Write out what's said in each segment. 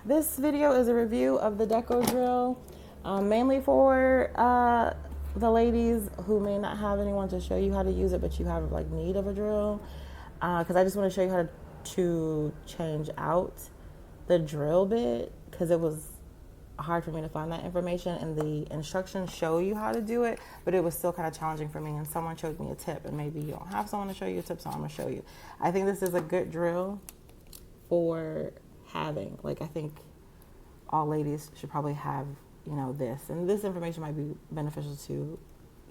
This video is a review of the Deko drill, mainly for the ladies who may not have anyone to show you how to use it, but you have like need of a drill. Because I just want to show you how to change out the drill bit, because it was hard for me to find that information, and the instructions show you how to do it, but it was still kind of challenging for me, and someone showed me a tip, and maybe you don't have someone to show you a tip, so I'm gonna show you. I think this is a good drill for having, like, I think all ladies should probably have, you know, this, and this information might be beneficial to,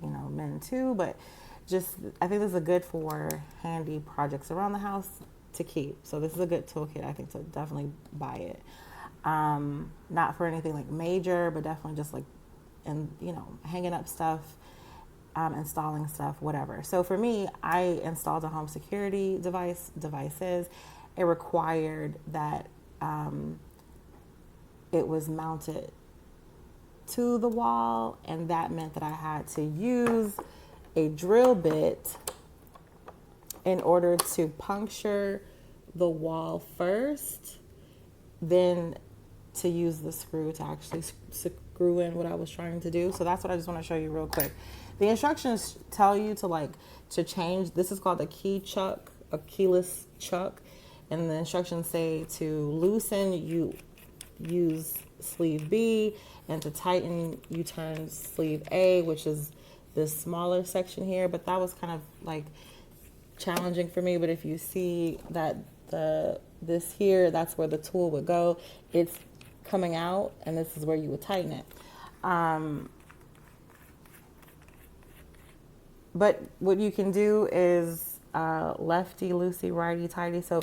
you know, men too, but just, I think this is good for handy projects around the house to keep. So this is a good toolkit, I think, so definitely buy it. Not for anything like major, but definitely just like, and you know, hanging up stuff, installing stuff, whatever. So for me, I installed a home security devices. It required that it was mounted to the wall, and that meant that I had to use a drill bit in order to puncture the wall first, then to use the screw to actually screw in what I was trying to do. So that's what I just want to show you real quick. The instructions tell you to change. This is called a key chuck, a keyless chuck. And the instructions say to loosen, you use sleeve B, and to tighten, you turn sleeve A, which is this smaller section here. But that was kind of like challenging for me. But if you see that this here, that's where the tool would go. It's coming out, and this is where you would tighten it. But what you can do is lefty loosey, righty tighty. So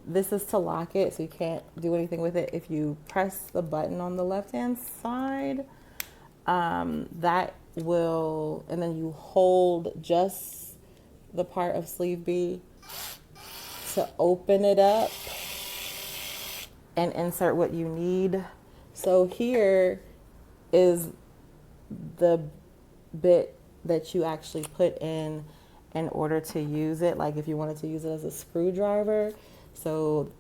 this is to lock it, so you can't do anything with it. If you press the button on the left hand side, that will, and then you hold just the part of sleeve B to open it up and insert what you need. So here is the bit that you actually put in order to use it, like if you wanted to use it as a screwdriver. So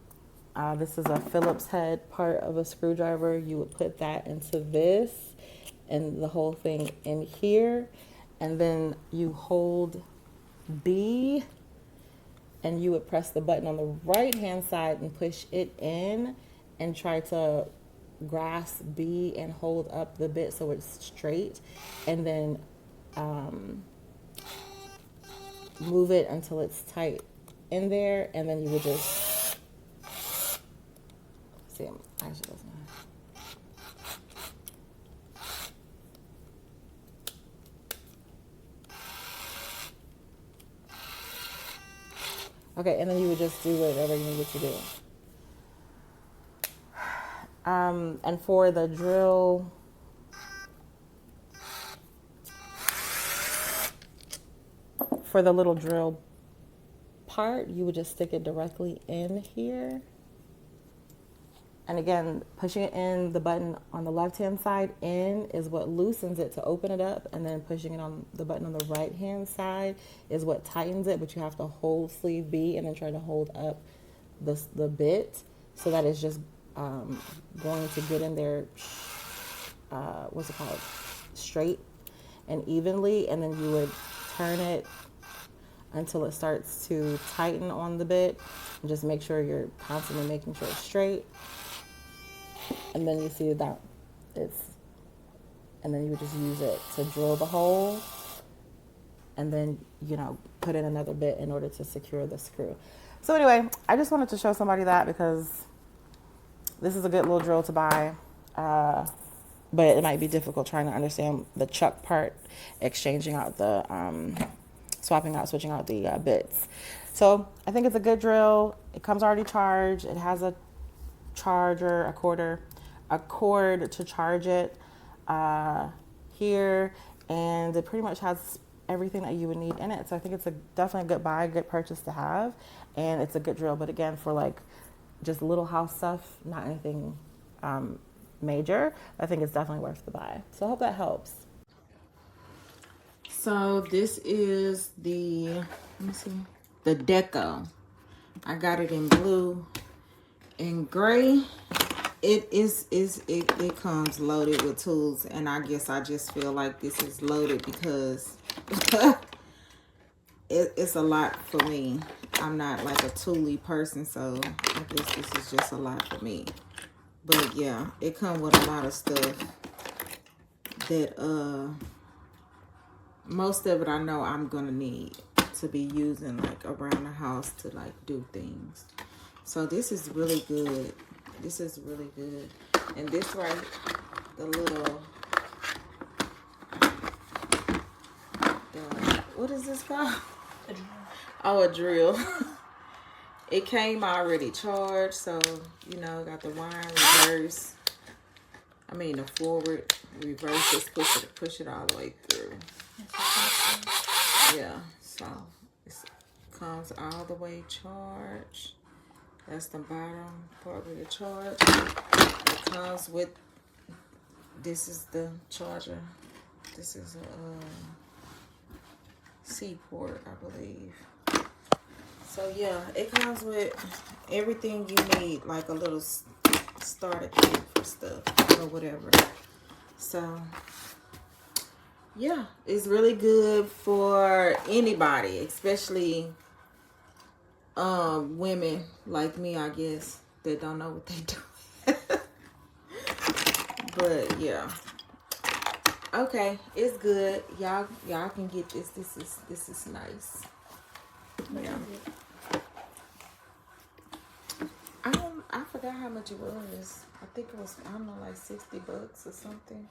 this is a Phillips head part of a screwdriver. You would put that into this and the whole thing in here, and then you hold B, and you would press the button on the right hand side and push it in and try to grasp B and hold up the bit so it's straight, and then move it until it's tight in there, and then you would just see, actually doesn't. Okay, and then you would just do whatever you needed to do. And for the drill, for the little drill part, you would just stick it directly in here. And again, pushing it in, the button on the left-hand side in is what loosens it to open it up, and then pushing it on the button on the right-hand side is what tightens it, but you have to hold sleeve B and then try to hold up the bit so that it's just going to get in there, what's it called, straight and evenly, and then you would turn it until it starts to tighten on the bit, and just make sure you're constantly making sure it's straight. And then you see that and then you would just use it to drill the hole, and then, you know, put in another bit in order to secure the screw. So anyway, I just wanted to show somebody that, because this is a good little drill to buy, but it might be difficult trying to understand the chuck part, exchanging out the, switching out the bits. So I think it's a good drill. It comes already charged. It has a charger, a cord to charge it here, and it pretty much has everything that you would need in it. So I think it's definitely a good buy, good purchase to have, and it's a good drill. But again, for like just little house stuff, not anything major, I think it's definitely worth the buy. So I hope that helps. So this is the, let me see, the Deko. I got it in blue and gray. It comes loaded with tools, and I guess I just feel like this is loaded because it's a lot for me. I'm not like a tooly person, so I guess this is just a lot for me. But yeah, it comes with a lot of stuff that most of it I know I'm gonna need to be using like around the house to like do things. So this is really good. This is really good. And this right, the little what is this called? A drill. Oh, a drill. It came already charged, so you know, got the wire reverse. I mean the forward, reverse, just push it all the way through. Yeah, so it comes all the way charged. That's the bottom part of the charge. It comes with, this is the charger. This is a C port, I believe. So yeah, it comes with everything you need, like a little starter kit for stuff or whatever. So yeah, it's really good for anybody, especially women like me, I guess, that don't know what they do. But yeah, okay, it's good. Y'all can get this. This is nice. Yeah. I forgot how much it was. I think it was, I don't know, like $60 or something.